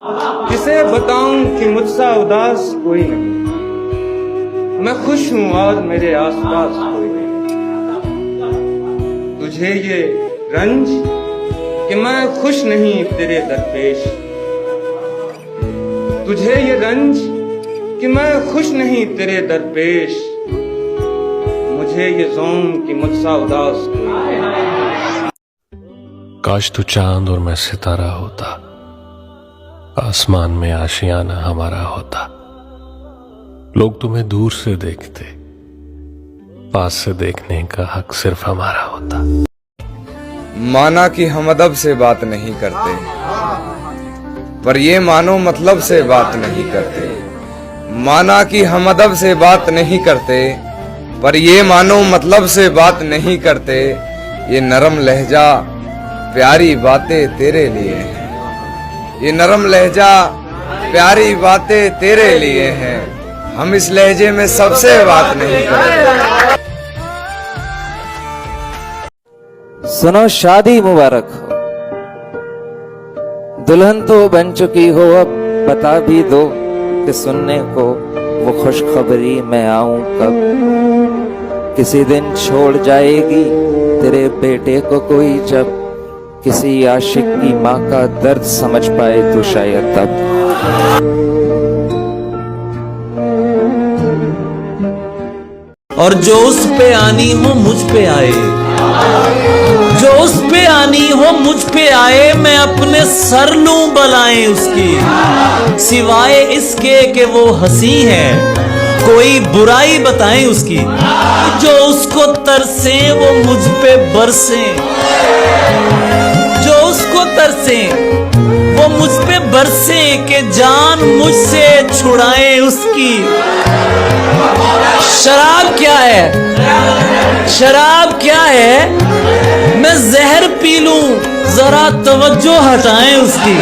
किसे बताऊं कि मुझसा उदास कोई नहीं, मैं खुश हूं और मेरे आसपास कोई नहीं। तुझे ये रंज कि मैं खुश नहीं तेरे दरपेश, तुझे ये रंज कि मैं खुश नहीं तेरे दरपेश, मुझे ये ज़ौम कि मुझसा उदास कोई नहीं। काश तू चांद और मैं सितारा होता, आसमान में आशियाना हमारा होता। लोग तुम्हें दूर से देखते, पास से देखने का हक सिर्फ हमारा होता। माना कि हम अदब से बात नहीं करते, पर ये मानो मतलब से बात नहीं करते। माना कि हम अदब से बात नहीं करते, पर ये मानो मतलब से बात नहीं करते। ये नरम लहजा प्यारी बातें तेरे लिए हैं, ये नरम लहजा प्यारी बातें तेरे लिए हैं। हम इस लहजे में सबसे बात नहीं करते। सुनो शादी मुबारक हो, दुल्हन तो बन चुकी हो, अब बता भी दो कि सुनने को वो खुशखबरी मैं आऊं कब। किसी दिन छोड़ जाएगी तेरे बेटे को कोई, जब किसी आशिक की माँ का दर्द समझ पाए तो शायद तब। और जो उस पे आनी हो मुझ पे आए, जो उस पे आनी हो मुझ पे आए, मैं अपने सर लूं बलाएं उसकी, सिवाय इसके कि वो हंसी है कोई बुराई बताएं उसकी। जो उसको तरसे वो मुझ पे बरसे, जो उसको तरसे वो मुझ पे बरसे, के जान मुझसे छुड़ाए उसकी। शराब क्या है, शराब क्या है, मैं जहर पी लूं जरा तवज्जो हटाएं उसकी।